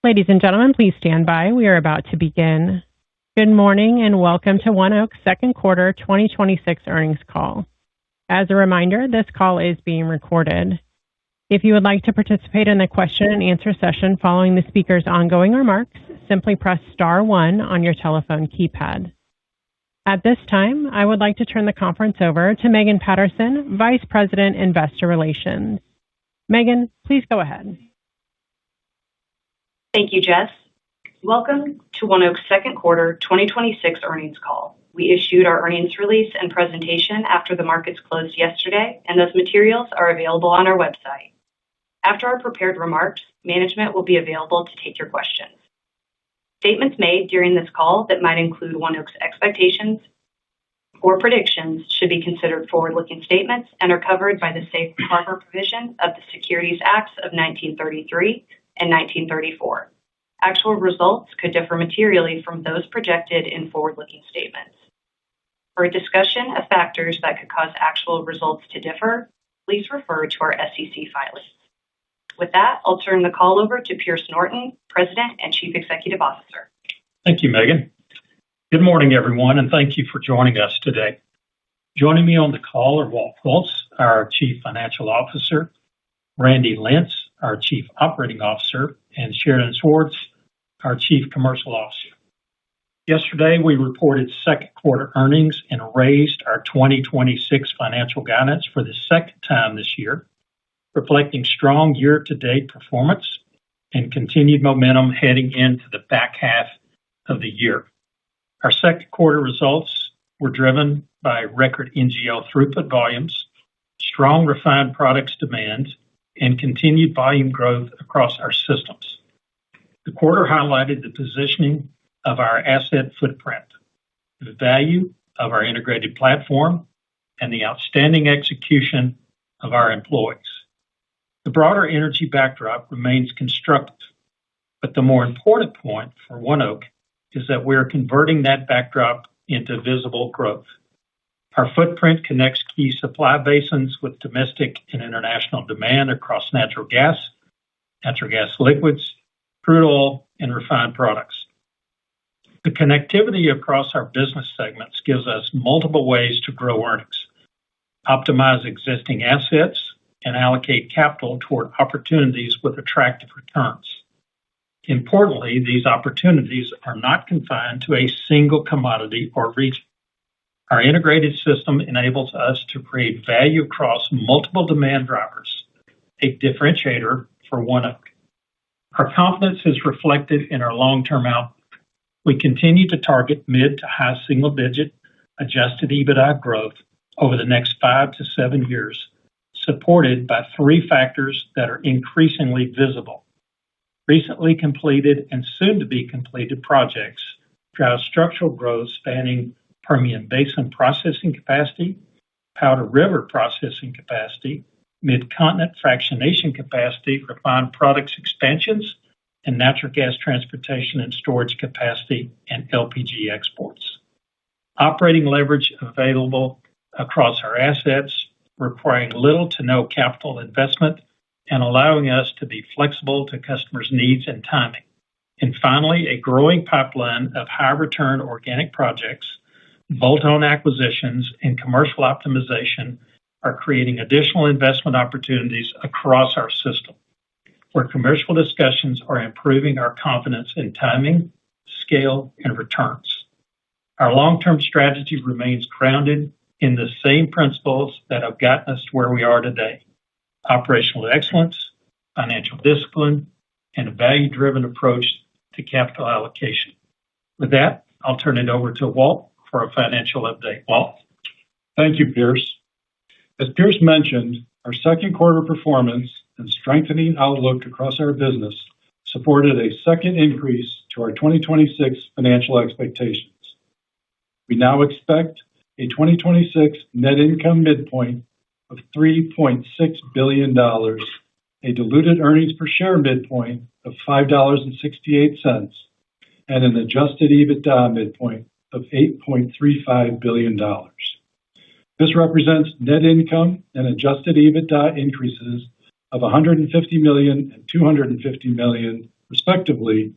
Ladies and gentlemen, please stand by. We are about to begin. Good morning and welcome to ONEOK's second quarter 2026 earnings call. As a reminder, this call is being recorded. If you would like to participate in the question and answer session following the speaker's ongoing remarks, simply press star one on your telephone keypad. At this time, I would like to turn the conference over to Megan Patterson, Vice President, Investor Relations. Megan, please go ahead. Thank you, Jess. Welcome to ONEOK's second quarter 2026 earnings call. We issued our earnings release and presentation after the markets closed yesterday, and those materials are available on our website. After our prepared remarks, management will be available to take your questions. Statements made during this call that might include ONEOK's expectations or predictions should be considered forward-looking statements and are covered by the safe harbor provision of the Securities Acts of 1933 and 1934. Actual results could differ materially from those projected in forward-looking statements. For a discussion of factors that could cause actual results to differ, please refer to our SEC filings. With that, I'll turn the call over to Pierce Norton, President and Chief Executive Officer. Thank you, Megan. Good morning, everyone, and thank you for joining us today. Joining me on the call are Walt Hulse, our Chief Financial Officer, Randy Lentz, our Chief Operating Officer, and Sheridan Swartz, our Chief Commercial Officer. Yesterday, we reported second quarter earnings and raised our 2026 financial guidance for the second time this year, reflecting strong year-to-date performance and continued momentum heading into the back half of the year. Our second quarter results were driven by record NGL throughput volumes, strong refined products demand, and continued volume growth across our systems. The quarter highlighted the positioning of our asset footprint, the value of our integrated platform, and the outstanding execution of our employees. The broader energy backdrop remains constructive, but the more important point for ONEOK is that we are converting that backdrop into visible growth. Our footprint connects key supply basins with domestic and international demand across natural gas liquids, crude oil, and refined products. The connectivity across our business segments gives us multiple ways to grow earnings, optimize existing assets, and allocate capital toward opportunities with attractive returns. Importantly, these opportunities are not confined to a single commodity or region. Our integrated system enables us to create value across multiple demand drivers, a differentiator for ONEOK. Our confidence is reflected in our long-term outlook. We continue to target mid to high single-digit adjusted EBITDA growth over the next 5 to 7 years, supported by 3 factors that are increasingly visible. Recently completed and soon-to-be completed projects drive structural growth spanning Permian Basin processing capacity, Powder River processing capacity, Mid-Continent fractionation capacity, refined products expansions, and natural gas transportation and storage capacity and LPG exports. Operating leverage available across our assets, requiring little to no capital investment and allowing us to be flexible to customers' needs and timing. And finally, a growing pipeline of high-return organic projects, bolt-on acquisitions, and commercial optimization are creating additional investment opportunities across our system, where commercial discussions are improving our confidence in timing, scale, and returns. Our long-term strategy remains grounded in the same principles that have gotten us to where we are today: operational excellence, financial discipline, and a value-driven approach to capital allocation. With that, I'll turn it over to Walt for a financial update. Walt? Thank you, Pierce. As Pierce mentioned, our second quarter performance and strengthening outlook across our business supported a second increase to our 2026 financial expectations. We now expect a 2026 net income midpoint of $3.6 billion, a diluted earnings per share midpoint of $5.68, and an adjusted EBITDA midpoint of $8.35 billion. This represents net income and adjusted EBITDA increases of $150 million and $250 million, respectively,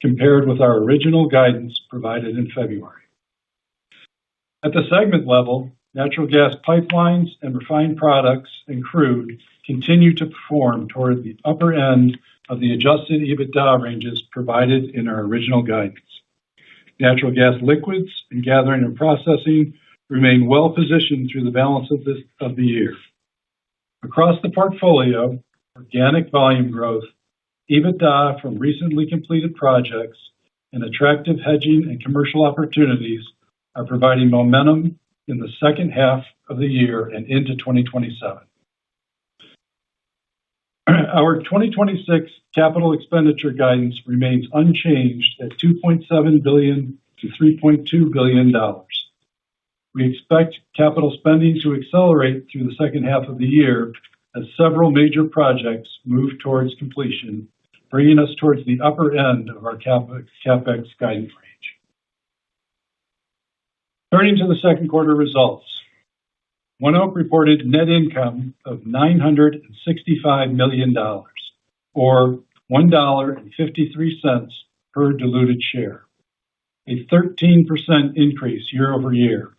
compared with our original guidance provided in February. At the segment level, natural gas pipelines and refined products and crude continue to perform toward the upper end of the adjusted EBITDA ranges provided in our original guidance. Natural gas liquids and gathering and processing remain well positioned through the balance of the year. Across the portfolio, organic volume growth, EBITDA from recently completed projects, and attractive hedging and commercial opportunities are providing momentum in the second half of the year and into 2027. Our 2026 capital expenditure guidance remains unchanged at $2.7 billion to $3.2 billion. We expect capital spending to accelerate through the second half of the year as several major projects move towards completion, bringing us towards the upper end of our CapEx guidance range. Turning to the second quarter results, ONEOK reported net income of $965 million, or $1.53 per diluted share, a 13% increase year over year.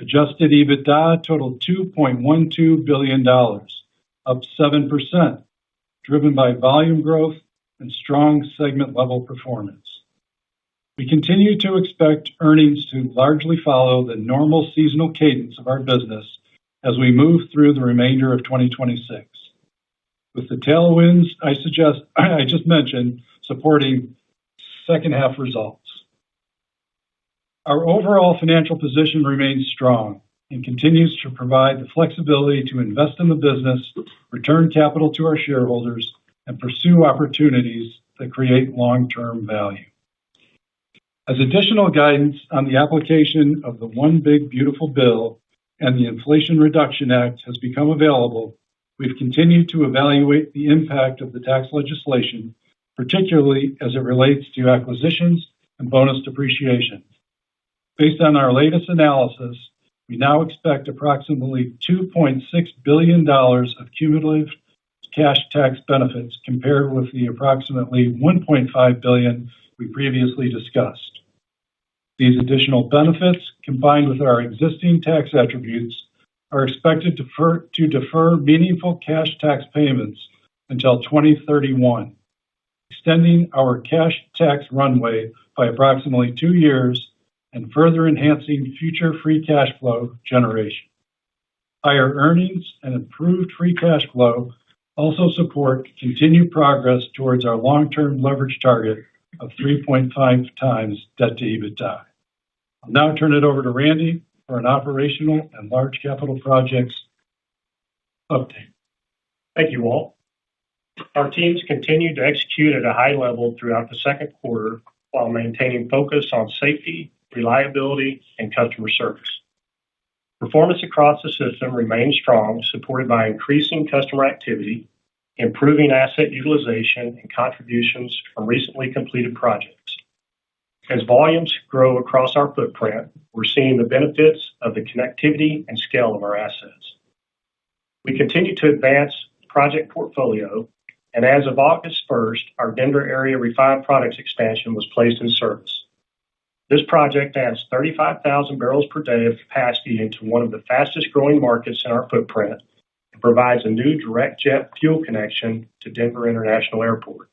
Adjusted EBITDA totaled $2.12 billion, up 7%, driven by volume growth and strong segment-level performance. We continue to expect earnings to largely follow the normal seasonal cadence of our business as we move through the remainder of 2026, with the tailwinds I just mentioned supporting second half results. Our overall financial position remains strong and continues to provide the flexibility to invest in the business, return capital to our shareholders, and pursue opportunities that create long-term value. As additional guidance on the application of the One Big Beautiful Bill and the Inflation Reduction Act has become available, we've continued to evaluate the impact of the tax legislation, particularly as it relates to acquisitions and bonus depreciation. Based on our latest analysis, we now expect approximately $2.6 billion of cumulative cash tax benefits compared with the approximately $1.5 billion we previously discussed. These additional benefits, combined with our existing tax attributes, are expected to defer meaningful cash tax payments until 2031, extending our cash tax runway by approximately 2 years and further enhancing future free cash flow generation. Higher earnings and improved free cash flow also support continued progress towards our long-term leverage target of 3.5 times debt to EBITDA. I'll now turn it over to Randy for an operational and large capital projects update. Thank you, Walt. Our teams continued to execute at a high level throughout the second quarter while maintaining focus on safety, reliability, and customer service. Performance across the system remained strong, supported by increasing customer activity, improving asset utilization, and contributions from recently completed projects. As volumes grow across our footprint, we're seeing the benefits of the connectivity and scale of our assets. We continue to advance the project portfolio, and as of August 1st, our Denver area refined products expansion was placed in service. This project adds 35,000 barrels per day of capacity into one of the fastest growing markets in our footprint and provides a new direct jet fuel connection to Denver International Airport.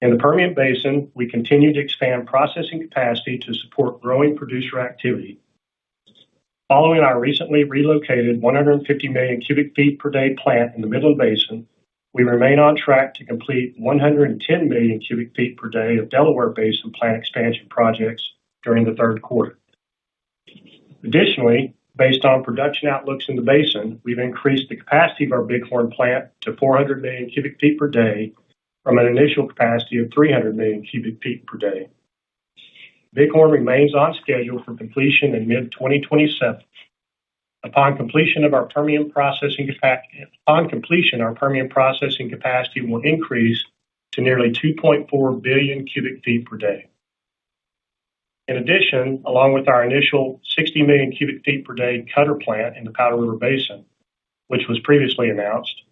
In the Permian Basin, we continue to expand processing capacity to support growing producer activity. Following our recently relocated 150 million cubic feet per day plant in the Midland Basin, we remain on track to complete 110 million cubic feet per day of Delaware Basin plant expansion projects during the third quarter. Additionally, based on production outlooks in the basin, we've increased the capacity of our Bighorn plant to 400 million cubic feet per day from an initial capacity of 300 million cubic feet per day. Bighorn remains on schedule for completion in mid-2027. Upon completion, our Permian processing capacity will increase to nearly 2.4 billion cubic feet per day. In addition, along with our initial 60 million cubic feet per day Cutter plant in the Powder River Basin, which was previously announced,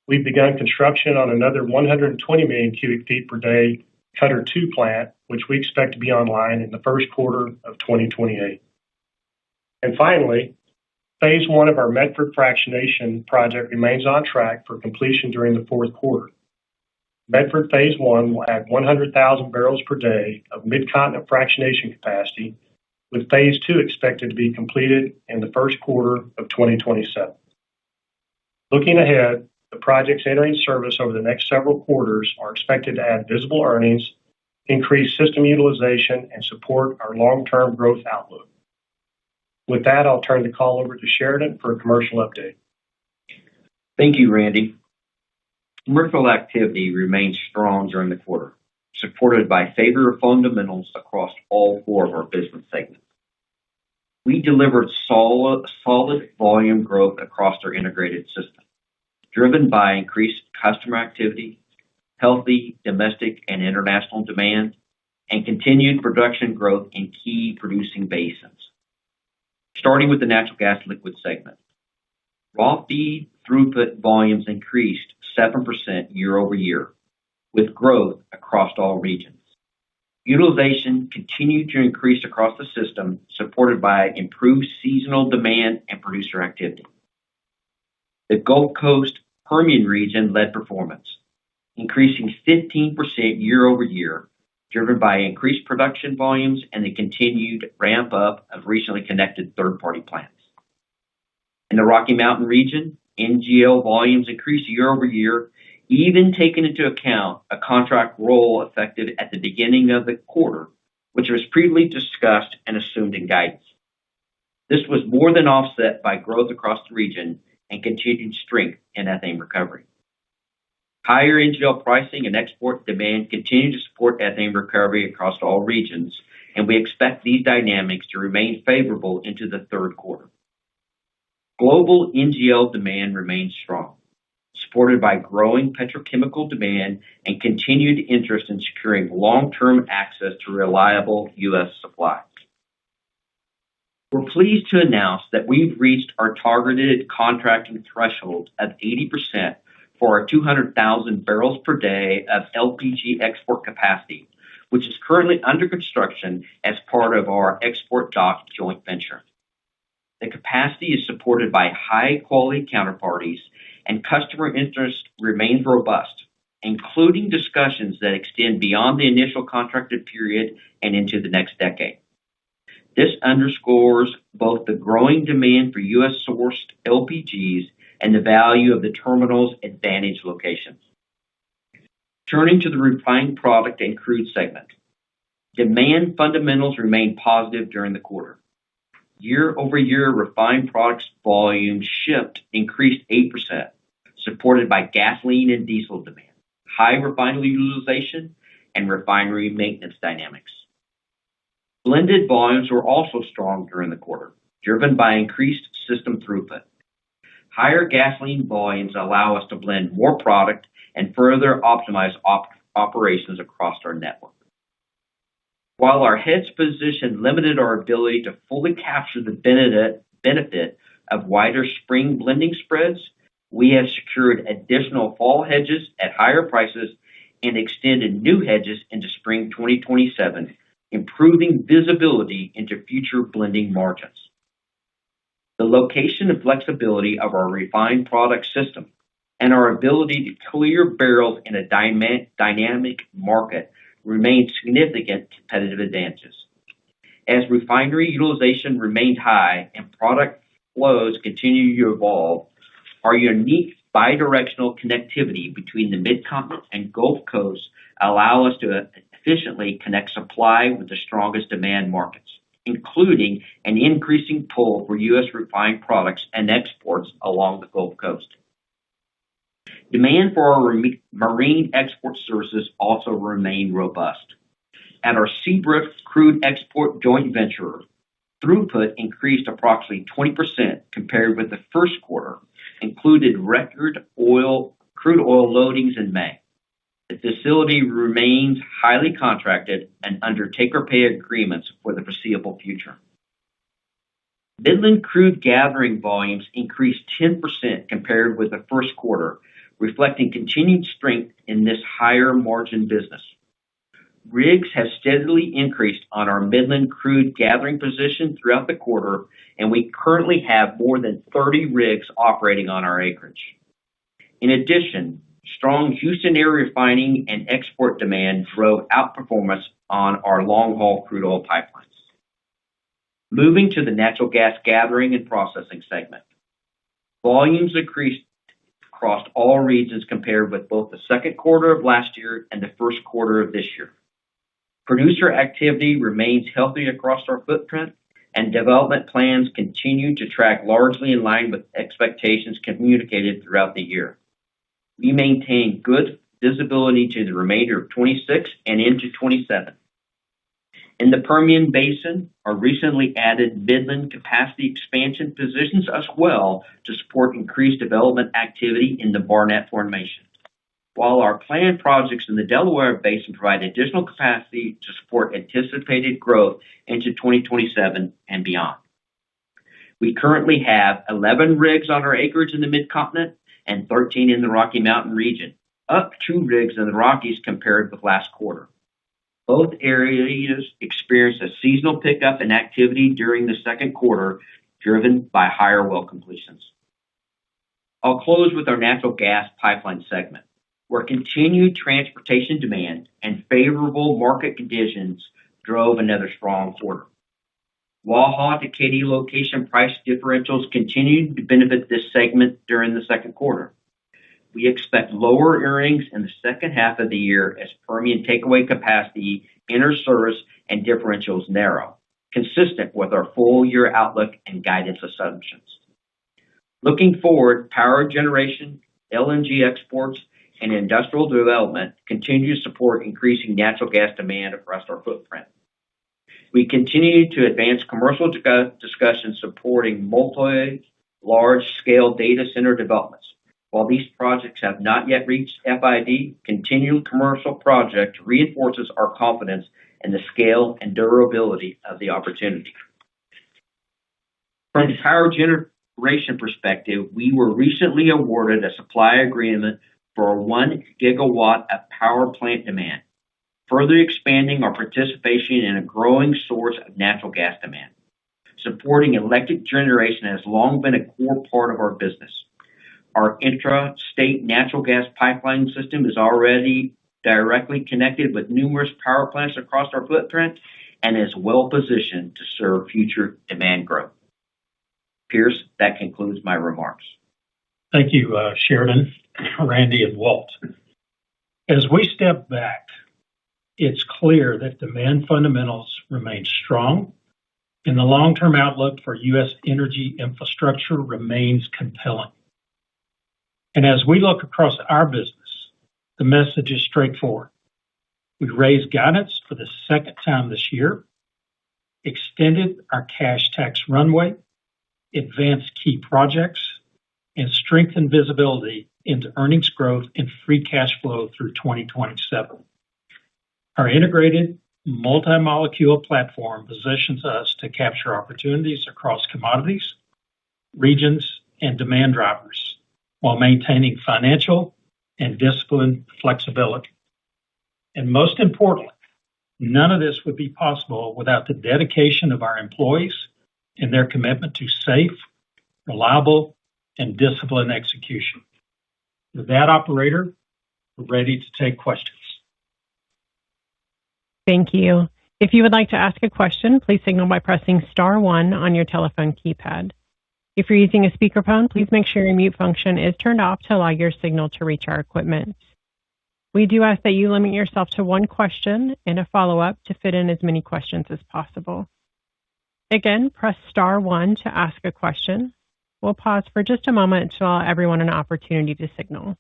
We've begun construction on another 120 million cubic feet per day Cutter 2 plant, which we expect to be online in the first quarter of 2028. And finally, phase one of our Medford fractionation project remains on track for completion during the fourth quarter. Medford phase one will add 100,000 barrels per day of mid-continent fractionation capacity, with phase two expected to be completed in the first quarter of 2027. Looking ahead, the projects entering service over the next several quarters are expected to add visible earnings, increase system utilization, and support our long-term growth outlook. With that, I'll turn the call over to Sheridan for a commercial update. Thank you, Randy. Commercial activity remained strong during the quarter, supported by favorable fundamentals across all four of our business segments. We delivered solid volume growth across our integrated system, driven by increased customer activity, healthy domestic and international demand, and continued production growth in key producing basins. Starting with the natural gas liquid segment. Raw feed throughput volumes increased 7% year over year, with growth across all regions. Utilization continued to increase across the system, supported by improved seasonal demand and producer activity. The Gulf Coast Permian region led performance, increasing 15% year over year, driven by increased production volumes and the continued ramp up of recently connected third-party plants. In the Rocky Mountain region, NGL volumes increased year over year, even taking into account a contract roll effective at the beginning of the quarter, which was previously discussed and assumed in guidance. This was more than offset by growth across the region and continued strength in ethane recovery. Higher NGL pricing and export demand continue to support ethane recovery across all regions, and we expect these dynamics to remain favorable into the third quarter. Global NGL demand remains strong, supported by growing petrochemical demand and continued interest in securing long-term access to reliable U.S. supply. We're pleased to announce that we've reached our targeted contracting threshold of 80% for our 200,000 barrels per day of LPG export capacity, which is currently under construction as part of our export dock joint venture. The capacity is supported by high-quality counterparties, and customer interest remains robust, including discussions that extend beyond the initial contracted period and into the next decade. This underscores both the growing demand for U.S.-sourced LPGs and the value of the terminal's advantage locations. Turning to the refined product and crude segment. Demand fundamentals remained positive during the quarter. Year-over-year refined products volume shipped increased 8%, supported by gasoline and diesel demand, high refinery utilization, and refinery maintenance dynamics. Blended volumes were also strong during the quarter, driven by increased system throughput. Higher gasoline volumes allow us to blend more product and further optimize operations across our network. While our hedge position limited our ability to fully capture the benefit of wider spring blending spreads, we have secured additional fall hedges at higher prices and extended new hedges into spring 2027, improving visibility into future blending margins. The location and flexibility of our refined product system and our ability to clear barrels in a dynamic market remain significant competitive advantages. As refinery utilization remained high and product flows continue to evolve, our unique bidirectional connectivity between the Mid-Continent and Gulf Coast allow us to efficiently connect supply with the strongest demand markets, including an increasing pull for U.S. refined products and exports along the Gulf Coast. Demand for our marine export services also remained robust. At our Seabrook crude export joint venture, throughput increased approximately 20% compared with the first quarter, included record crude oil loadings in May. The facility remains highly contracted and under take-or-pay agreements for the foreseeable future. Midland crude gathering volumes increased 10% compared with the first quarter, reflecting continued strength in this higher margin business. Rigs have steadily increased on our Midland crude gathering position throughout the quarter, and we currently have more than 30 rigs operating on our acreage. In addition, strong Houston area refining and export demand drove outperformance on our long-haul crude oil pipelines. Moving to the natural gas gathering and processing segment. Volumes increased across all regions compared with both the second quarter of last year and the first quarter of this year. Producer activity remains healthy across our footprint, and development plans continue to track largely in line with expectations communicated throughout the year. We maintain good visibility to the remainder of 26 and into 27. In the Permian Basin, our recently added Midland capacity expansion positions us well to support increased development activity in the Barnett Formation, while our planned projects in the Delaware Basin provide additional capacity to support anticipated growth into 2027 and beyond. We currently have 11 rigs on our acreage in the Mid-Continent and 13 in the Rocky Mountain region, up 2 rigs in the Rockies compared with last quarter. Both areas experienced a seasonal pickup in activity during the second quarter, driven by higher well completions. I'll close with our natural gas pipeline segment, where continued transportation demand and favorable market conditions drove another strong quarter. Waha to Katy location price differentials continued to benefit this segment during the second quarter. We expect lower earnings in the second half of the year as Permian takeaway capacity enters service and differentials narrow, consistent with our full year outlook and guidance assumptions. Looking forward, power generation, LNG exports, and industrial development continue to support increasing natural gas demand across our footprint. We continue to advance commercial discussions supporting large-scale data center developments. While these projects have not yet reached FID, continued commercial project reinforces our confidence in the scale and durability of the opportunity. From a power generation perspective, we were recently awarded a supply agreement for 1 gigawatt of power plant demand, further expanding our participation in a growing source of natural gas demand. Supporting electric generation has long been a core part of our business. Our intra-state natural gas pipeline system is already directly connected with numerous power plants across our footprint and is well positioned to serve future demand growth. Pierce, that concludes my remarks. Thank you, Sheridan, Randy, and Walt. As we step back, it's clear that demand fundamentals remain strong and the long-term outlook for U.S. energy infrastructure remains compelling. And as we look across our business, the message is straightforward. We raised guidance for the second time this year, extended our cash tax runway, advanced key projects, and strengthened visibility into earnings growth and free cash flow through 2027. Our integrated multi-molecule platform positions us to capture opportunities across commodities, regions, and demand drivers while maintaining financial and disciplined flexibility. And most importantly, none of this would be possible without the dedication of our employees and their commitment to safe, reliable, and disciplined execution. With that, operator, we're ready to take questions. Thank you. If you would like to ask a question, please signal by pressing star 1 on your telephone keypad. If you're using a speakerphone, please make sure your mute function is turned off to allow your signal to reach our equipment. We do ask that you limit yourself to 1 question and a follow-up to fit in as many questions as possible. Again, press star 1 to ask a question. We'll pause for just a moment to allow everyone an opportunity to signal.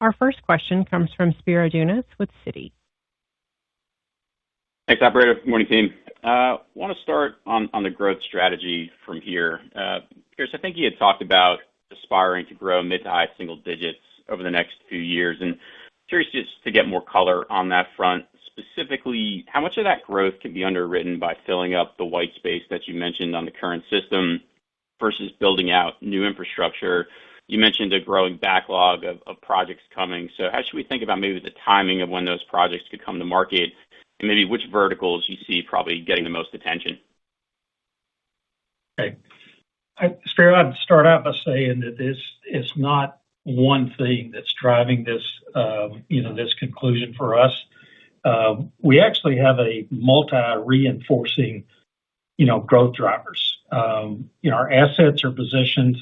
Our first question comes from Spiro Dounis with Citi. Thanks, operator. Good morning, team. I want to start on the growth strategy from here. Pierce, I think you had talked about aspiring to grow mid to high single digits over the next few years, and curious just to get more color on that front. Specifically, how much of that growth can be underwritten by filling up the white space that you mentioned on the current system versus building out new infrastructure? You mentioned a growing backlog of projects coming. So how should we think about maybe the timing of when those projects could come to market and maybe which verticals you see probably getting the most attention? Okay. Spiro, I'd start out by saying that this is not one thing that's driving this, this conclusion for us. We actually have a multi-reinforcing, growth drivers. Our assets are positioned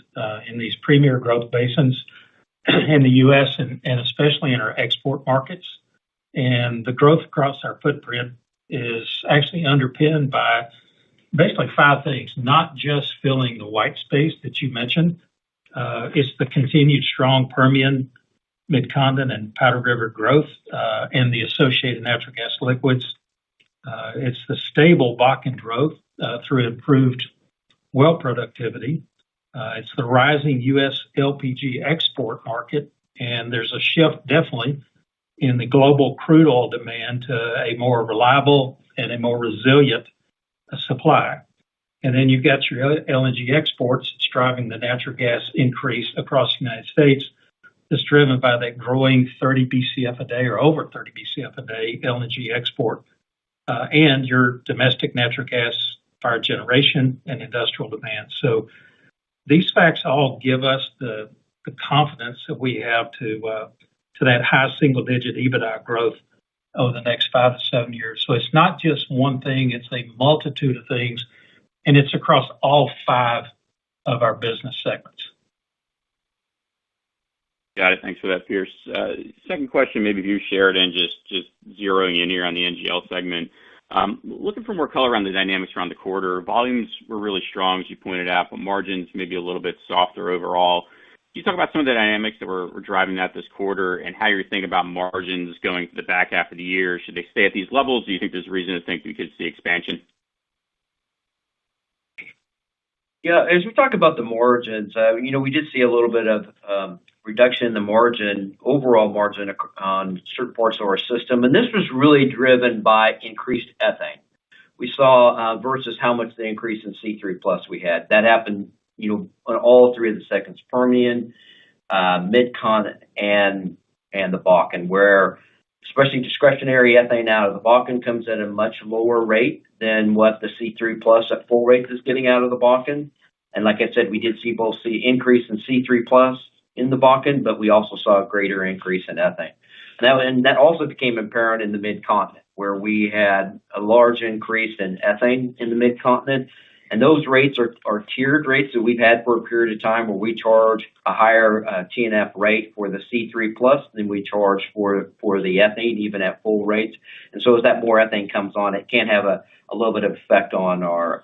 in these premier growth basins in the U.S. and especially in our export markets. And the growth across our footprint is actually underpinned by basically five things, not just filling the white space that you mentioned. It's the continued strong Permian, Mid-Continent, and Powder River growth and the associated natural gas liquids. It's the stable Bakken growth through improved well productivity. It's the rising U.S. LPG export market, and there's a shift definitely in the global crude oil demand to a more reliable and a more resilient supply. And then you've got your LNG exports. It's driving the natural gas increase across the United States. It's driven by that growing 30 BCF a day or over 30 BCF a day LNG export and your domestic natural gas fired generation and industrial demand. So these facts all give us the confidence that we have to that high single-digit EBITDA growth over the next 5 to 7 years. So it's not just one thing; it's a multitude of things, and it's across all 5 of our business segments. Got it. Thanks for that, Pierce. Second question, maybe if you shared and just zeroing in here on the NGL segment. Looking for more color on the dynamics around the quarter. Volumes were really strong, as you pointed out, but margins maybe a little bit softer overall. Can you talk about some of the dynamics that were driving that this quarter and how you're thinking about margins going to the back half of the year? Should they stay at these levels? Do you think there's reason to think we could see expansion? Yeah, as we talk about the margins, we did see a little bit of reduction in the margin, overall margin on certain parts of our system. And this was really driven by increased ethane. We saw versus how much the increase in C3 plus we had. That happened, on all 3 of the segments, Permian, Mid-Continent, and the Bakken, where especially discretionary ethane out of the Bakken comes at a much lower rate than what the C3 plus at full rate is getting out of the Bakken. And like I said, we did see both the increase in C3 plus in the Bakken, but we also saw a greater increase in ethane. And that also became apparent in the Mid-Continent, where we had a large increase in ethane in the Mid-Continent. And those rates are tiered rates that we've had for a period of time, where we charge a higher T&F rate for the C3 plus than we charge for the ethane, even at full rates. And so as that more ethane comes on, it can have a little bit of effect on our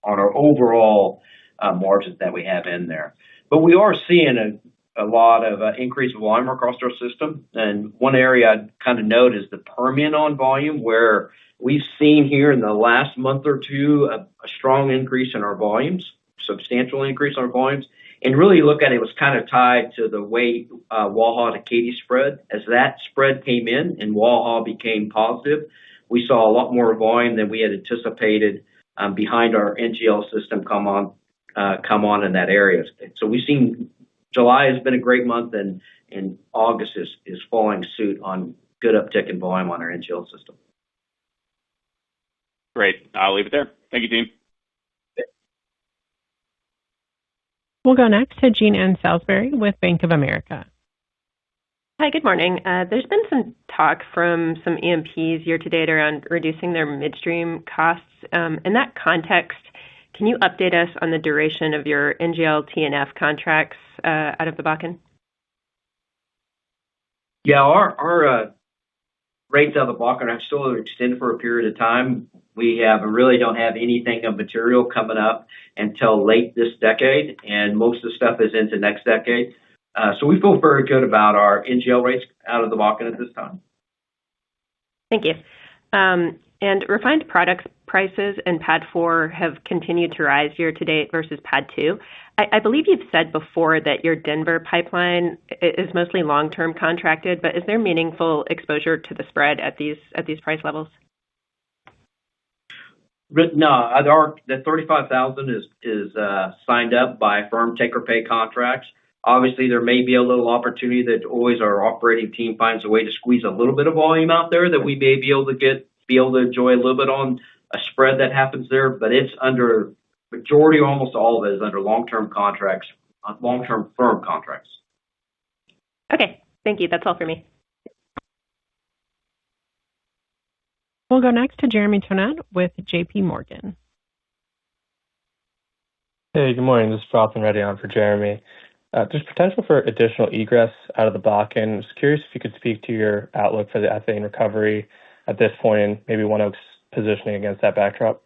overall margins that we have in there. But we are seeing a lot of increased volume across our system. And one area I'd kind of note is the Permian on volume, where we've seen here in the last month or two a strong increase in our volumes, substantial increase in our volumes. And really look at it, was kind of tied to the way Waha to Katy spread. As that spread came in and Waha became positive, we saw a lot more volume than we had anticipated behind our NGL system come on in that area. So we've seen July has been a great month, and August is following suit on good uptick in volume on our NGL system. Great. I'll leave it there. Thank you, team. We'll go next to Jean Ann Salisbury with Bank of America. Hi, good morning. There's been some talk from some E&Ps year to date around reducing their midstream costs. In that context, can you update us on the duration of your NGL T&F contracts out of the Bakken? Yeah, our rates out of the Bakken are still extended for a period of time. We really don't have anything of material coming up until late this decade, and most of the stuff is into next decade. So we feel very good about our NGL rates out of the Bakken at this time. Thank you. And refined products prices in PADD 4 have continued to rise year to date versus PADD 2. I believe you've said before that your Denver pipeline is mostly long-term contracted, but is there meaningful exposure to the spread at these price levels? No, the 35,000 is signed up by firm take-or-pay contracts. Obviously, there may be a little opportunity that always our operating team finds a way to squeeze a little bit of volume out there that we may be able to enjoy a little bit on a spread that happens there. But it's under majority, almost all of it is under long-term contracts, long-term firm contracts. Okay, thank you. That's all for me. We'll go next to Jeremy Tonet with JP Morgan. Hey, good morning. This is Frothman ready on for Jeremy. There's potential for additional egress out of the Bakken. I was curious if you could speak to your outlook for the ethane recovery at this point and maybe ONEOK's positioning against that backdrop.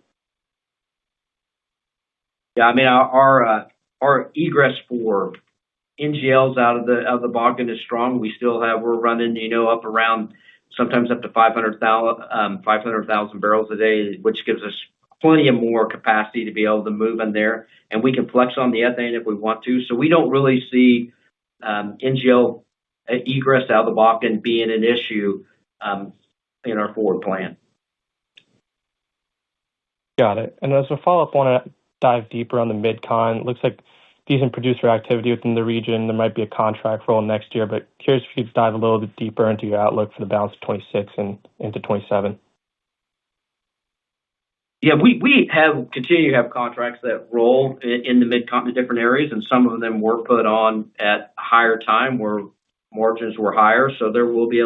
Yeah, I mean our egress for NGLs out of the Bakken is strong. We're running up around sometimes up to 500,000 barrels a day, which gives us plenty of more capacity to be able to move in there, and we can flex on the ethane if we want to. So we don't really see NGL egress out of the Bakken being an issue in our forward plan. Got it. And as a follow-up, I want to dive deeper on the Mid-Con. It looks like decent producer activity within the region. There might be a contract roll next year, but curious if you could dive a little bit deeper into your outlook for the balance of 26 and into 27. Yeah, we continue to have contracts that roll in the Mid-Continent different areas, and some of them were put on at a higher time where margins were higher. So there will be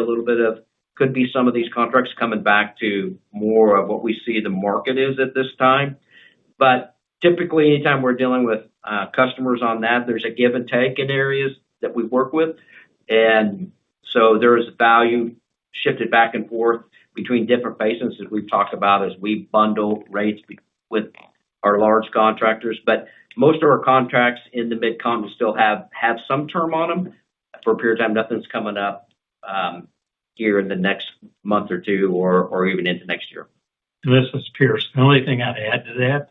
could be some of these contracts coming back to more of what we see the market is at this time. But typically, anytime we're dealing with customers on that, there's a give and take in areas that we work with. And so there is value shifted back and forth between different basins, as we've talked about, as we bundle rates with our large contractors. But most of our contracts in the Mid-Continent still have some term on them for a period of time. Nothing's coming up here in the next month or two or even into next year. This is Pierce. The only thing I'd add to that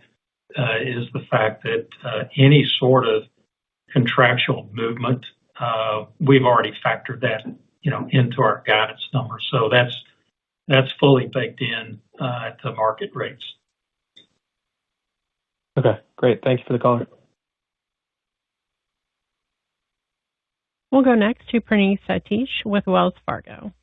is the fact that any sort of contractual movement, we've already factored that, into our guidance numbers. So that's fully baked in at the market rates. Okay, great. Thank you for the call. We'll go next to Praneeth Satish with Wells Fargo.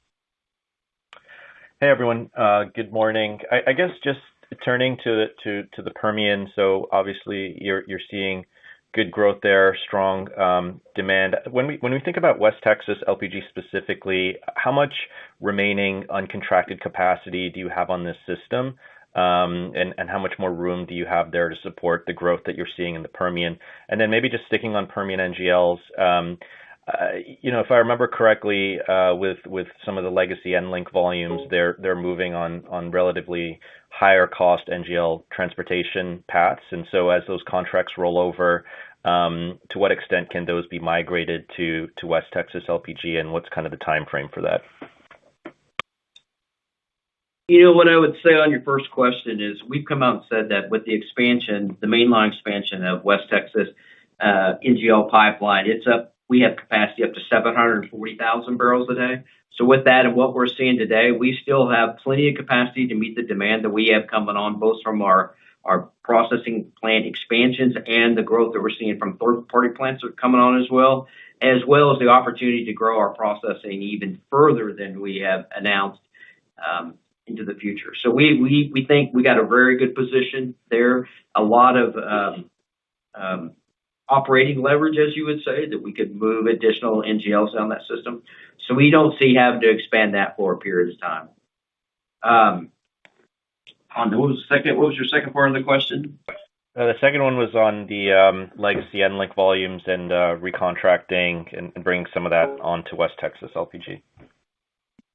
Hey everyone, good morning. I guess just turning to the Permian. So obviously you're seeing good growth there, strong demand. When we think about West Texas LPG specifically, how much remaining uncontracted capacity do you have on this system? And how much more room do you have there to support the growth that you're seeing in the Permian? And then maybe just sticking on Permian NGLs, if I remember correctly, with some of the legacy EnLink volumes, they're moving on relatively higher cost NGL transportation paths. And so as those contracts roll over, to what extent can those be migrated to West Texas LPG, and what's kind of the time frame for that? What I would say on your first question is we've come out and said that with the expansion, the mainline expansion of West Texas NGL pipeline, we have capacity up to 740,000 barrels a day. So with that and what we're seeing today, we still have plenty of capacity to meet the demand that we have coming on, both from our processing plant expansions and the growth that we're seeing from third-party plants that are coming on as well as the opportunity to grow our processing even further than we have announced into the future. So we think we got a very good position there, a lot of operating leverage, as you would say, that we could move additional NGLs down that system. So we don't see having to expand that for a period of time. What was your second part of the question? The second one was on the legacy EnLink volumes and recontracting and bringing some of that onto West Texas LPG.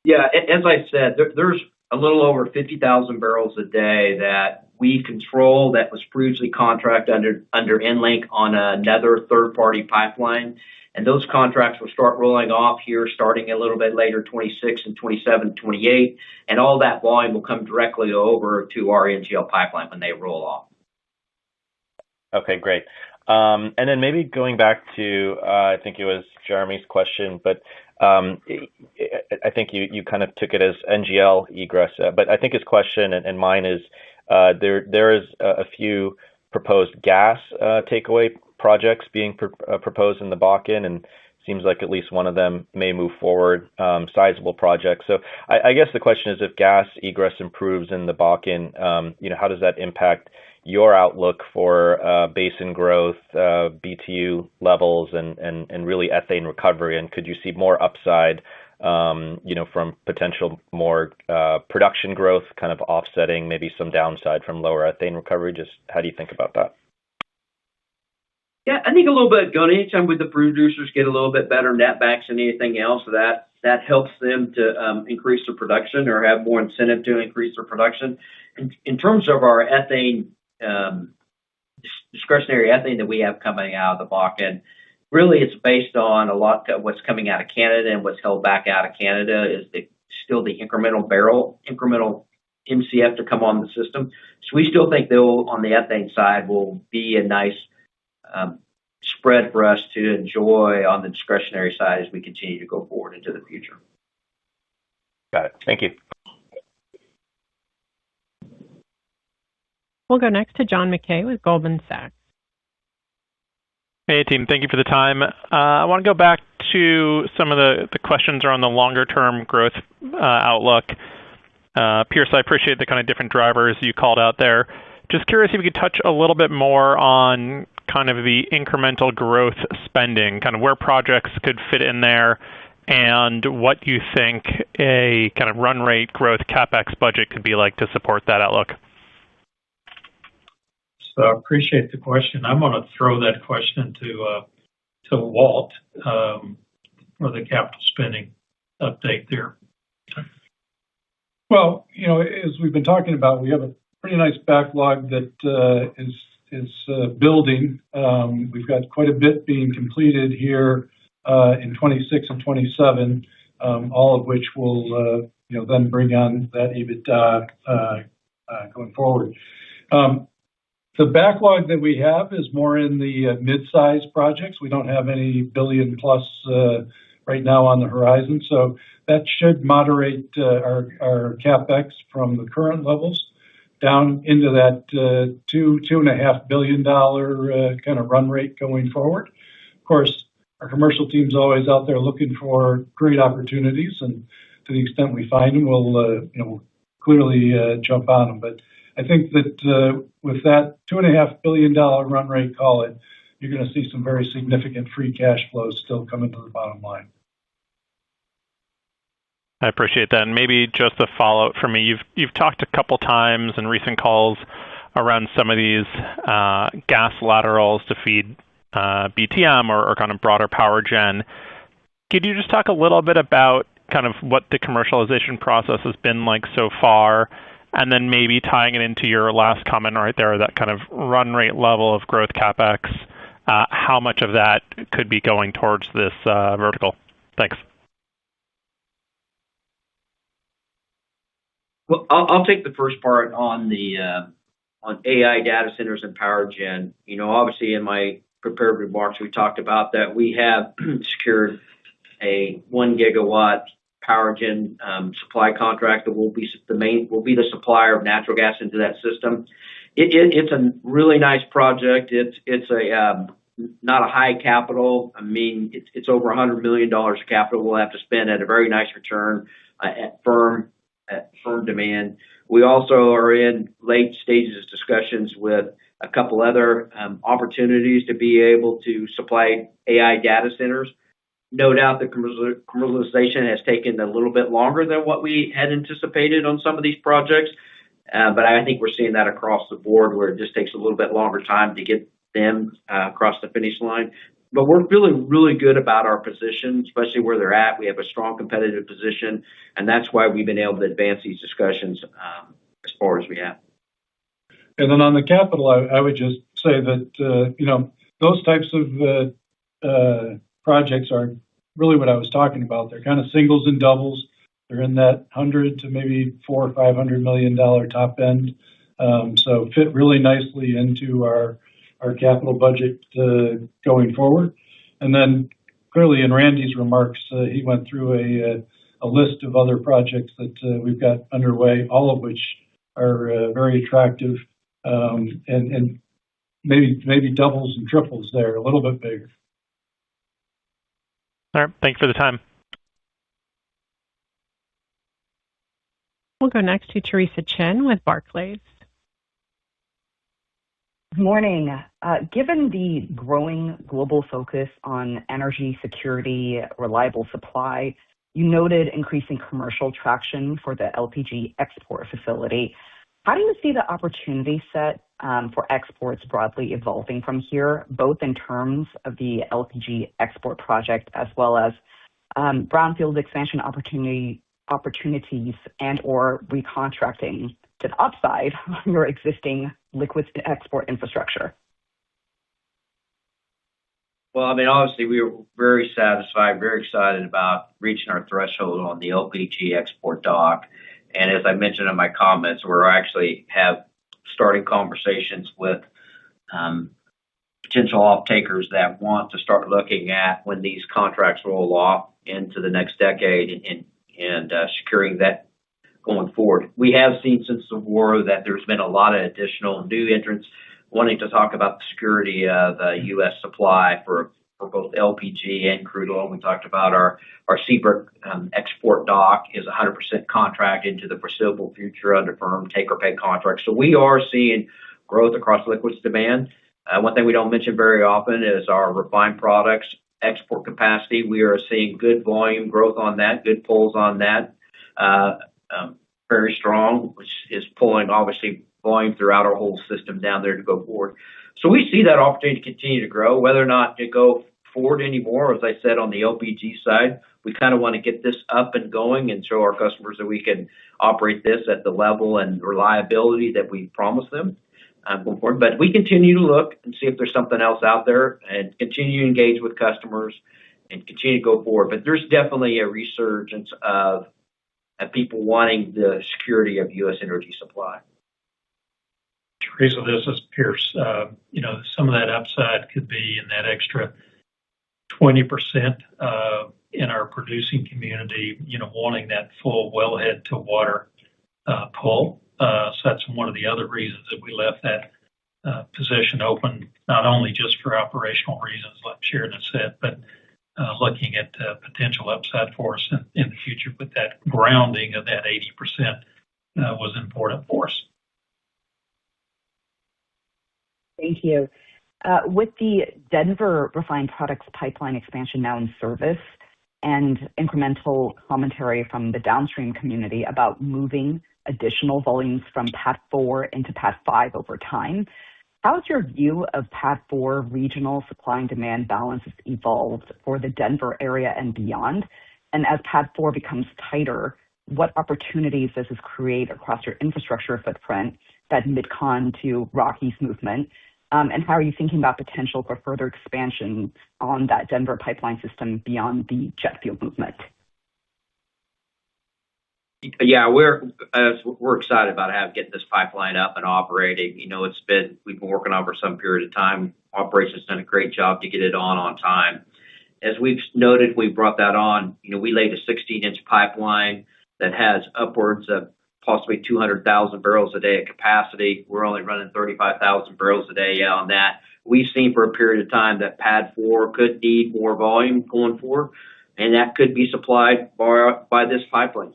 Yeah, as I said, there's a little over 50,000 barrels a day that we control that was previously contracted under EnLink on another third-party pipeline. And those contracts will start rolling off here starting a little bit later, 26 and 27, 28. And all that volume will come directly over to our NGL pipeline when they roll off. Okay, great. And then maybe going back to, I think it was Jeremy's question, but I think you kind of took it as NGL egress. But I think his question and mine is, There is a few proposed gas takeaway projects being proposed in the Bakken, and seems like at least one of them may move forward, sizable projects. So I guess the question is, if gas egress improves in the Bakken, how does that impact your outlook for basin growth, BTU levels, and really ethane recovery? And could you see more upside, from potential more production growth kind of offsetting maybe some downside from lower ethane recovery? Just how do you think about that? Yeah, I think a little bit going anytime with the producers get a little bit better netbacks than anything else, that helps them to increase their production or have more incentive to increase their production. In terms of our ethane, discretionary ethane that we have coming out of the Bakken, really it's based on a lot of what's coming out of Canada, and what's held back out of Canada is still the incremental MCF to come on the system. So we still think on the ethane side will be a nice spread for us to enjoy on the discretionary side as we continue to go forward into the future. Got it. Thank you. We'll go next to John Mackay with Goldman Sachs. Hey, team. Thank you for the time. I want to go back to some of the questions around the longer-term growth outlook. Pierce, I appreciate the kind of different drivers you called out there. Just curious if you could touch a little bit more on kind of the incremental growth spending, kind of where projects could fit in there, and what you think a kind of run rate growth CapEx budget could be like to support that outlook. So I appreciate the question. I'm going to throw that question to Walt for the capital spending update there. Well, as we've been talking about, we have a pretty nice backlog that is building. We've got quite a bit being completed here in 26 and 27, all of which will then bring on that EBITDA going forward. The backlog that we have is more in the mid-sized projects. We don't have any billion plus right now on the horizon, so that should moderate our CapEx from the current levels down into that $2.5 billion kind of run rate going forward. Of course, our commercial team's always out there looking for great opportunities, and to the extent we find them, we'll clearly jump on them. But I think that with that $2.5 billion run rate, call it, you're going to see some very significant free cash flows still coming to the bottom line. I appreciate that. And maybe just a follow-up for me. You've talked a couple times in recent calls around some of these gas laterals to feed BTM or kind of broader power gen. Could you just talk a little bit about kind of what the commercialization process has been like so far, and then maybe tying it into your last comment right there, that kind of run rate level of growth CapEx, how much of that could be going towards this vertical? Thanks. Well, I'll take the first part on on AI data centers and power gen. Obviously in my prepared remarks, we talked about that we have secured a 1 gigawatt power gen supply contract that will be the supplier of natural gas into that system. It's a really nice project. It's not a high capital. I mean, it's over $100 million of capital we'll have to spend at a very nice return at firm demand. We also are in late stages of discussions with a couple other opportunities to be able to supply AI data centers. No doubt the commercialization has taken a little bit longer than what we had anticipated on some of these projects, but I think we're seeing that across the board, where it just takes a little bit longer time to get them across the finish line. But we're feeling really good about our position, especially where they're at. We have a strong competitive position, and that's why we've been able to advance these discussions as far as we have. And then on the capital, I would just say that, those types of projects are really what I was talking about. They're kind of singles and doubles. They're in that 100 to maybe $400 or $500 million top end. So fit really nicely into our capital budget going forward. And then clearly in Randy's remarks, he went through a list of other projects that we've got underway, all of which are very attractive, and maybe doubles and triples there, a little bit bigger. All right. Thank you for the time. We'll go next to Teresa Chen with Barclays. Good morning. Given the growing global focus on energy security, reliable supply, you noted increasing commercial traction for the LPG export facility. How do you see the opportunity set for exports broadly evolving from here, both in terms of the LPG export project as well as brownfield expansion opportunities and/or recontracting to the upside on your existing liquids export infrastructure? Well, I mean, obviously, we were very satisfied, very excited about reaching our threshold on the LPG export dock. And as I mentioned in my comments, we're actually starting conversations with potential off-takers that want to start looking at when these contracts roll off into the next decade and securing that going forward. We have seen since the war that there's been a lot of additional new entrants wanting to talk about the security of U.S. supply for both LPG and crude oil. We talked about our Seabrook export dock is 100% contracted into the foreseeable future under firm take-or-pay contracts. So we are seeing growth across liquids demand. One thing we don't mention very often is our refined products export capacity. We are seeing good volume growth on that, good pulls on that, very strong, which is pulling, obviously, volume throughout our whole system down there to go forward. So we see that opportunity to continue to grow. Whether or not to go forward anymore, as I said, on the LPG side, we kind of want to get this up and going and show our customers that we can operate this at the level and reliability that we promised them going forward. But we continue to look and see if there's something else out there and continue to engage with customers and continue to go forward. But there's definitely a resurgence of people wanting the security of U.S. energy supply. Teresa, this is Pierce. Some of that upside could be in that extra 20% in our producing community, wanting that full wellhead to water pull. So that's one of the other reasons that we left that position open, not only just for operational reasons, like Sheridan said, but looking at potential upside for us in the future. But that grounding of that 80% was important for us. Thank you. With the Denver refined products pipeline expansion now in service and incremental commentary from the downstream community about moving additional volumes from PADD 4 into PADD 5 over time, how has your view of PADD 4 regional supply and demand balances evolved for the Denver area and beyond? And as PADD 4 becomes tighter, what opportunities does this create across your infrastructure footprint, that Mid-Con to Rockies movement? And how are you thinking about potential for further expansion on that Denver pipeline system beyond the jet fuel movement? Yeah, we're excited about getting this pipeline up and operating. We've been working on for some period of time. Operations done a great job to get it on time. As we've noted, we brought that on. We laid a 16-inch pipeline that has upwards of possibly 200,000 barrels a day of capacity. We're only running 35,000 barrels a day on that. We've seen for a period of time that PADD 4 could need more volume going forward, and that could be supplied by this pipeline.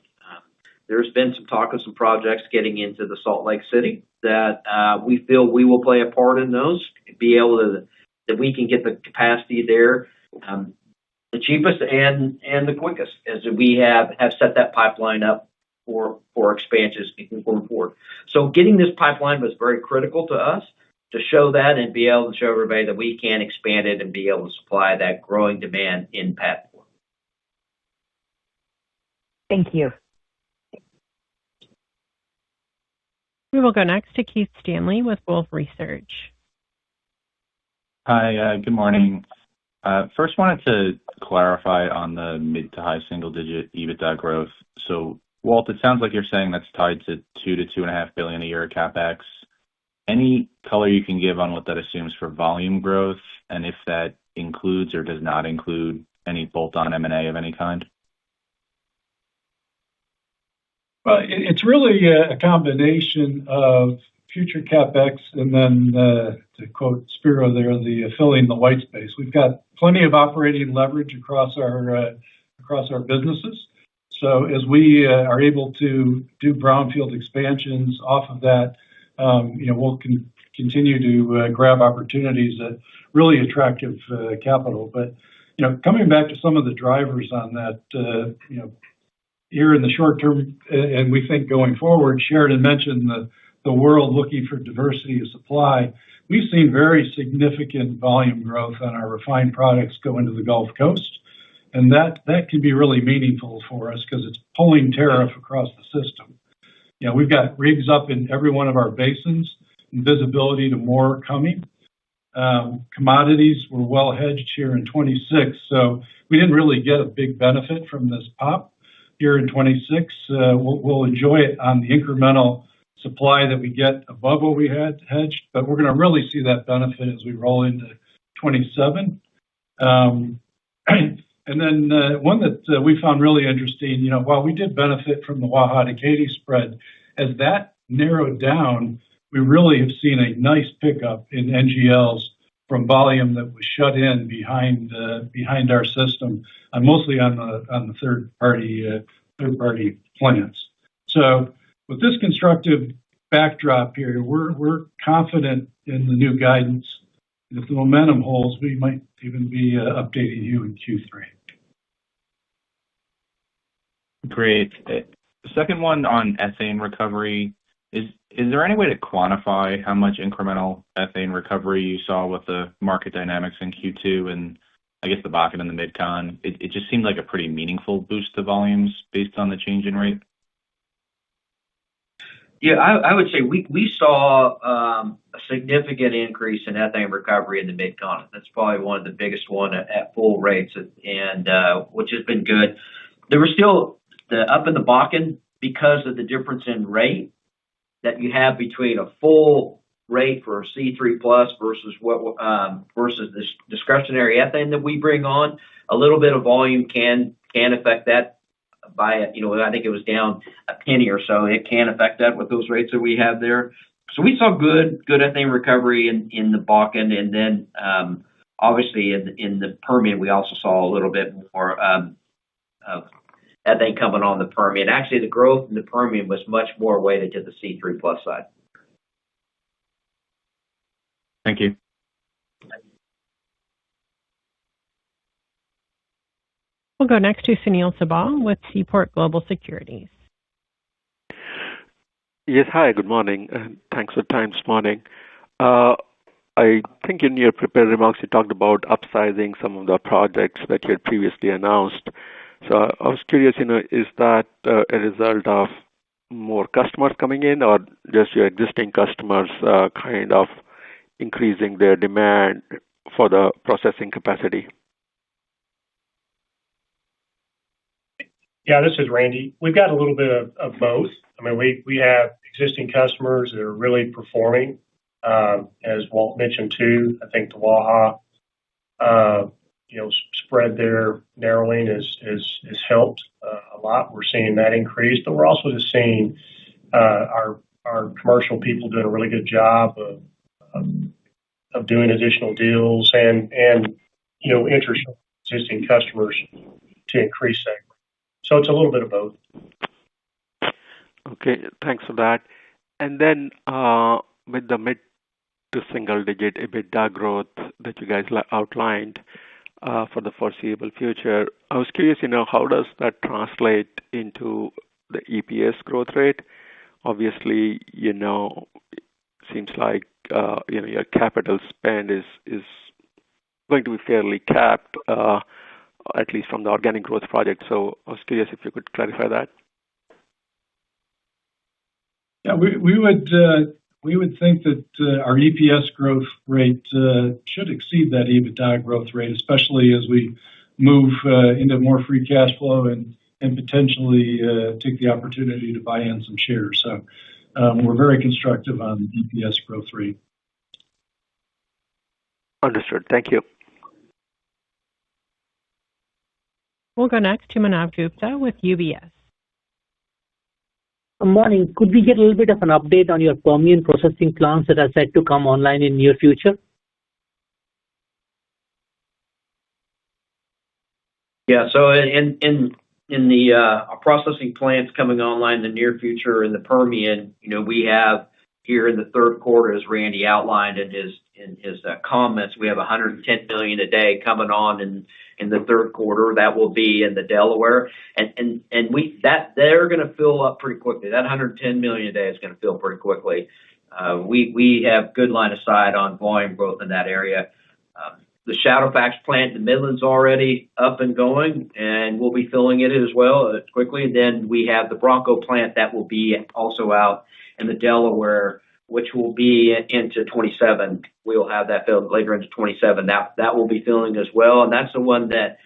There's been some talk of some projects getting into the Salt Lake City that we feel we will play a part in those, that we can get the capacity there the cheapest and the quickest, as we have set that pipeline up for expansions going forward. So getting this pipeline was very critical to us to show that and be able to show everybody that we can expand it and be able to supply that growing demand in PADD 4. Thank you. We will go next to Keith Stanley with Wolfe Research. Hi, good morning. First wanted to clarify on the mid to high single-digit EBITDA growth. So, Walt, it sounds like you're saying that's tied to $2 to $2.5 billion a year CapEx. Any color you can give on what that assumes for volume growth, and if that includes or does not include any bolt-on M&A of any kind? Well, it's really a combination of future CapEx and then, to quote Spiro there, the filling the white space. We've got plenty of operating leverage across our businesses. So as we are able to do brownfield expansions off of that, we'll continue to grab opportunities at really attractive capital. But coming back to some of the drivers on that, here in the short term, and we think going forward, Sheridan mentioned the world looking for diversity of supply. We've seen very significant volume growth on our refined products go into the Gulf Coast, and that can be really meaningful for us because it's pulling tariff across the system. We've got rigs up in every one of our basins and visibility to more coming. Commodities were well hedged here in 26, so we didn't really get a big benefit from this pop here in 26. We'll enjoy it on the incremental supply that we get above what we had hedged, but we're going to really see that benefit as we roll into 27. And then one that we found really interesting, while we did benefit from the Waha to Katy spread, as that narrowed down, we really have seen a nice pickup in NGLs from volume that was shut in behind our system, mostly on the third party plants. So with this constructive backdrop here, we're confident in the new guidance. If the momentum holds, we might even be updating you in Q3. Great. Second one on ethane recovery. Is there any way to quantify how much incremental ethane recovery you saw with the market dynamics in Q2 and I guess the Bakken and the Mid-Con? It just seemed like a pretty meaningful boost to volumes based on the change in rate. Yeah, I would say we saw a significant increase in ethane recovery in the Mid-Con. That's probably one of the biggest one at full rates, and which has been good. There was still up in the Bakken because of the difference in rate that you have between a full rate for a C3 plus versus this discretionary ethane that we bring on. A little bit of volume can affect that by I think it was down a penny or so. It can affect that with those rates that we have there. So we saw good ethane recovery in the Bakken, and then obviously in the Permian we also saw a little bit more of ethane coming on the Permian. Actually, the growth in the Permian was much more weighted to the C3 plus side. Thank you. We'll go next to Sunil Sibal with Seaport Global Securities. Yes, hi, good morning, and thanks for the time this morning. I think in your prepared remarks you talked about upsizing some of the projects that you had previously announced. So I was curious, is that a result of more customers coming in or just your existing customers kind of increasing their demand for the processing capacity? Yeah, this is Randy. We've got a little bit of both. I mean, we have existing customers that are really performing. As Walt mentioned too, I think the Waha spread there narrowing has helped a lot. We're seeing that increase, but we're also just seeing our commercial people doing a really good job of doing additional deals and interest from existing customers to increase that. So it's a little bit of both. Okay, thanks for that. And then with the mid to single digit EBITDA growth that you guys outlined for the foreseeable future, I was curious, how does that translate into the EPS growth rate? Obviously, seems like your capital spend is going to be fairly capped, at least from the organic growth project. So I was curious if you could clarify that. Yeah, we would think that our EPS growth rate should exceed that EBITDA growth rate, especially as we move into more free cash flow and potentially take the opportunity to buy in some shares. So we're very constructive on the EPS growth rate. Understood. Thank you. We'll go next to Manav Gupta with UBS. Morning. Could we get a little bit of an update on your Permian processing plants that are set to come online in near future? Yeah. So in the processing plants coming online in the near future in the Permian, we have here in the third quarter, as Randy outlined in his comments, we have 110 million a day coming on in the third quarter. That will be in the Delaware, and they're going to fill up pretty quickly. That 110 million a day is going to fill pretty quickly. We have good line of sight on volume growth in that area. The Shadowfax plant in the Midland's already up and going, and we'll be filling it as well quickly. Then we have the Bronco plant that will be also out in the Delaware, which will be into 27. We'll have that filled later into 27. That will be filling as well, and that's the one that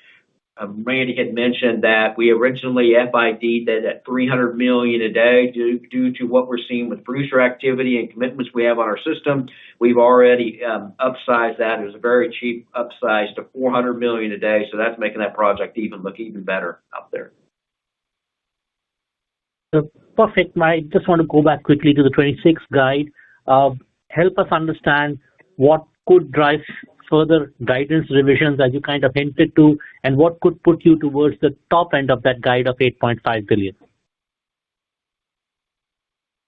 Randy had mentioned that we originally FID'd that at 300 million a day due to what we're seeing with producer activity and commitments we have on our system. We've already upsized that. It was a very cheap upsize to 400 million a day, so that's making that project look even better out there. Perfect. I just want to go back quickly to the 26 guide. Help us understand what could drive further guidance revisions as you kind of hinted to, and what could put you towards the top end of that guide of 8.5 billion?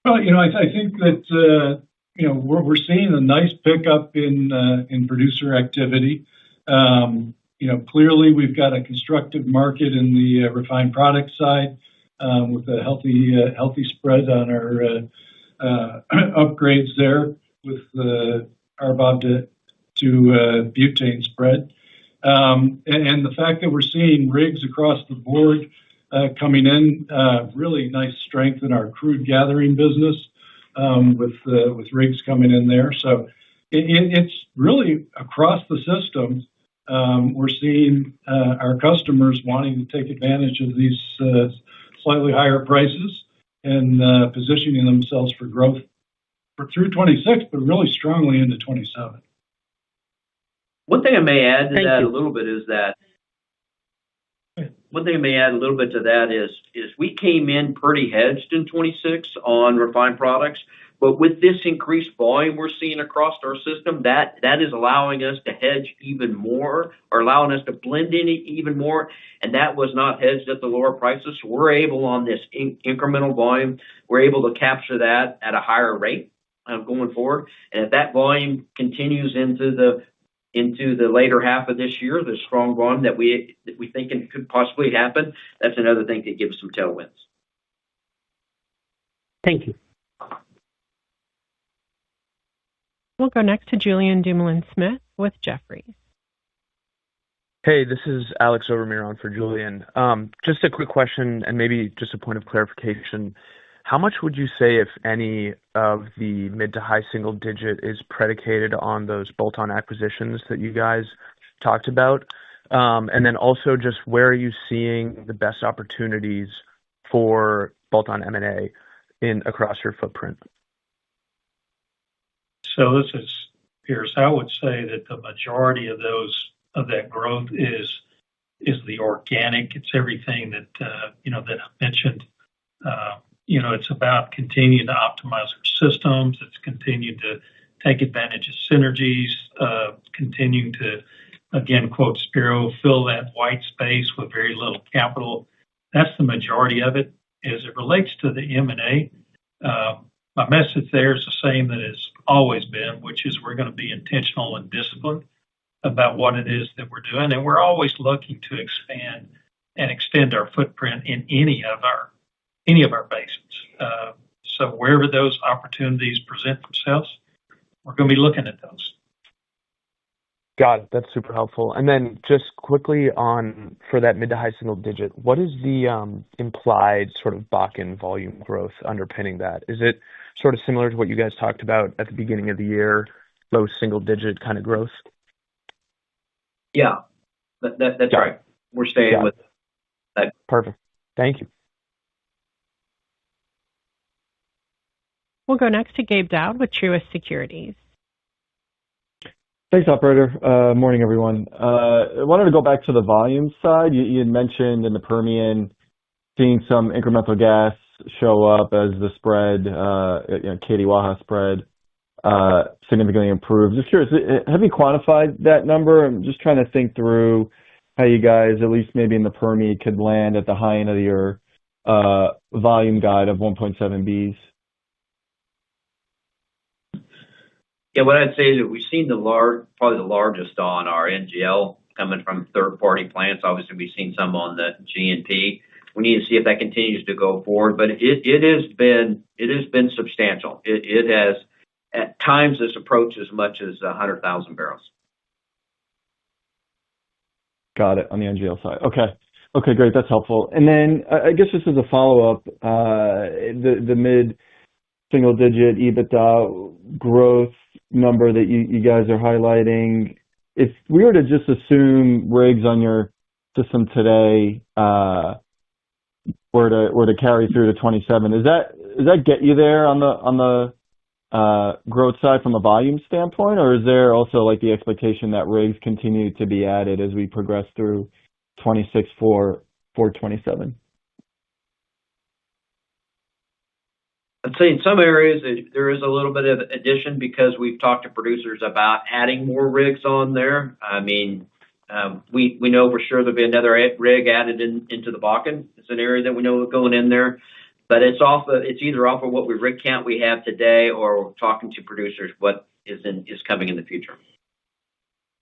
Well, I think that we're seeing a nice pickup in producer activity. Clearly we've got a constructive market in the refined product side with a healthy spread on our upgrades there with the RBOB to butane spread. And the fact that we're seeing rigs across the board coming in, really nice strength in our crude gathering business with rigs coming in there. So it's really across the system. We're seeing our customers wanting to take advantage of these slightly higher prices and positioning themselves for growth through 26, but really strongly into 27. One thing I may add to that a little bit is we came in pretty hedged in 26 on refined products, but with this increased volume we're seeing across our system, that is allowing us to hedge even more or allowing us to blend in even more, and that was not hedged at the lower prices. So we're able on this incremental volume, we're able to capture that at a higher rate going forward, and if that volume continues into the later half of this year, the strong volume that we think could possibly happen, that's another thing that gives some tailwinds. Thank you. We'll go next to Julian Dumoulin-Smith with Jefferies. Hey, this is Alex Overmire on for Julian. Just a quick question and maybe just a point of clarification. How much would you say, if any, of the mid to high single digit is predicated on those bolt-on acquisitions that you guys talked about? And then also just where are you seeing the best opportunities for bolt-on M&A across your footprint? So this is Pierce. I would say that the majority of that growth is the organic. It's everything that that I mentioned. It's about continuing to optimize our systems. It's continuing to take advantage of synergies, continuing to, again, quote Spiro, fill that white space with very little capital. That's the majority of it. As it relates to the M&A, my message there is the same that it's always been, which is we're going to be intentional and disciplined about what it is that we're doing. And we're always looking to expand and extend our footprint in any of our basins. So wherever those opportunities present themselves, we're going to be looking at those. Got it. That's super helpful. And then just quickly for that mid to high single digit, what is the implied sort of Bakken volume growth underpinning that? Is it sort of similar to what you guys talked about at the beginning of the year, low single digit kind of growth? Yeah, that's right. We're staying with that. Perfect. Thank you. We'll go next to Gabe Dowd with Truist Securities. Thanks, operator. Morning, everyone. I wanted to go back to the volume side. You had mentioned in the Permian seeing some incremental gas show up as the spread, Katy-Waha spread, significantly improved. Just curious, have you quantified that number? I'm just trying to think through how you guys, at least maybe in the Permian, could land at the high end of your volume guide of 1.7 Bs. Yeah, what I'd say is that we've seen probably the largest on our NGL coming from third-party plants. Obviously, we've seen some on the G&P. We need to see if that continues to go forward, but it has been substantial. It has at times this approached as much as 100,000 barrels. Got it, on the NGL side. Okay, great. That's helpful. And then I guess just as a follow-up, the mid-single-digit EBITDA growth number that you guys are highlighting, if we were to just assume rigs on your system today were to carry through to 27, does that get you there on the growth side from a volume standpoint, or is there also like the expectation that rigs continue to be added as we progress through 26 for 27? I'd say in some areas there is a little bit of addition because we've talked to producers about adding more rigs on there. I mean, we know for sure there'll be another rig added into the Bakken. It's an area that we know is going in there, but it's either off of what rig count we have today, or we're talking to producers what is coming in the future.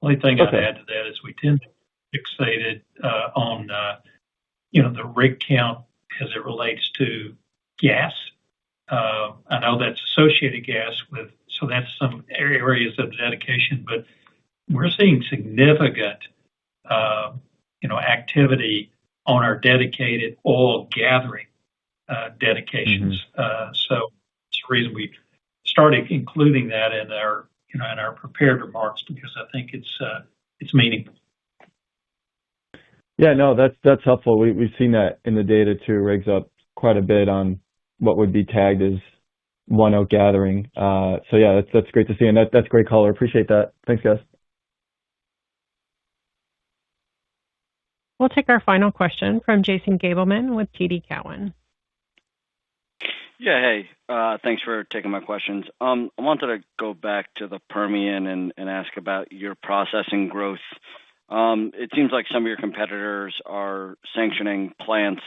Only thing I'd add to that is we tend to be fixated on the rig count as it relates to gas. I know that's associated gas so that's some areas of dedication, but we're seeing significant, activity on our dedicated oil gathering dedications. So it's the reason we started including that in our prepared remarks, because I think it's meaningful. Yeah, no, that's helpful. We've seen that in the data too. Rigs up quite a bit on what would be tagged as ONEOK gathering. So yeah, that's great to see, and that's great color. Appreciate that. Thanks, guys. We'll take our final question from Jason Gabelman with TD Cowen. Yeah, hey, thanks for taking my questions. I wanted to go back to the Permian and ask about your processing growth. It seems like some of your competitors are sanctioning plants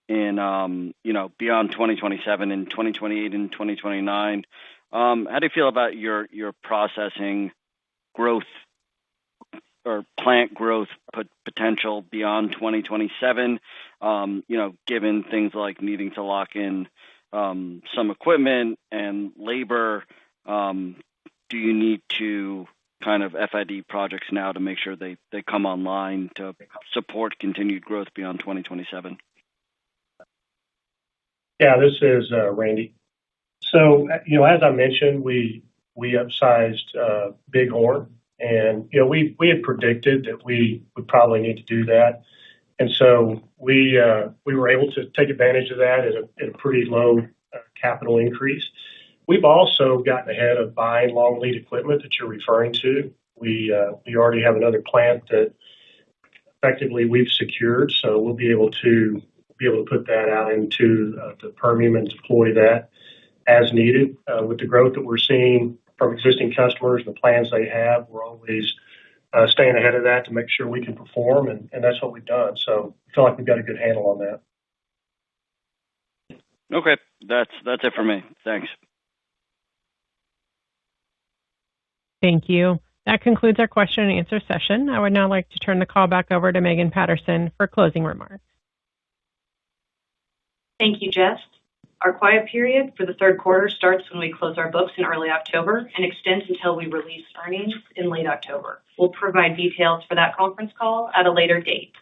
in, beyond 2027 and 2028 and 2029. How do you feel about your processing growth or plant growth potential beyond 2027? Given things like needing to lock in some equipment and labor, do you need to kind of FID projects now to make sure they come online to support continued growth beyond 2027? Yeah, this is Randy. So, as I mentioned, we upsized Bighorn, and we had predicted that we would probably need to do that, and so we were able to take advantage of that at a pretty low capital increase. We've also gotten ahead of buying long lead equipment that you're referring to. We already have another plant that effectively we've secured, so we'll be able to put that out into the Permian and deploy that as needed. With the growth that we're seeing from existing customers, the plans they have, we're always staying ahead of that to make sure we can perform, and that's what we've done. So I feel like we've got a good handle on that. Okay, that's it for me. Thanks. Thank you. That concludes our question and answer session. I would now like to turn the call back over to Megan Patterson for closing remarks. Thank you, Jess. Our quiet period for the third quarter starts when we close our books in early October and extends until we release earnings in late October. We'll provide details for that conference call at a later date.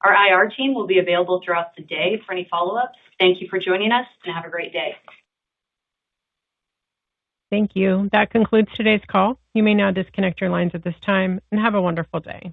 Our IR team will be available throughout the day for any follow-ups. Thank you for joining us, and have a great day. Thank you. That concludes today's call. You may now disconnect your lines at this time, and have a wonderful day.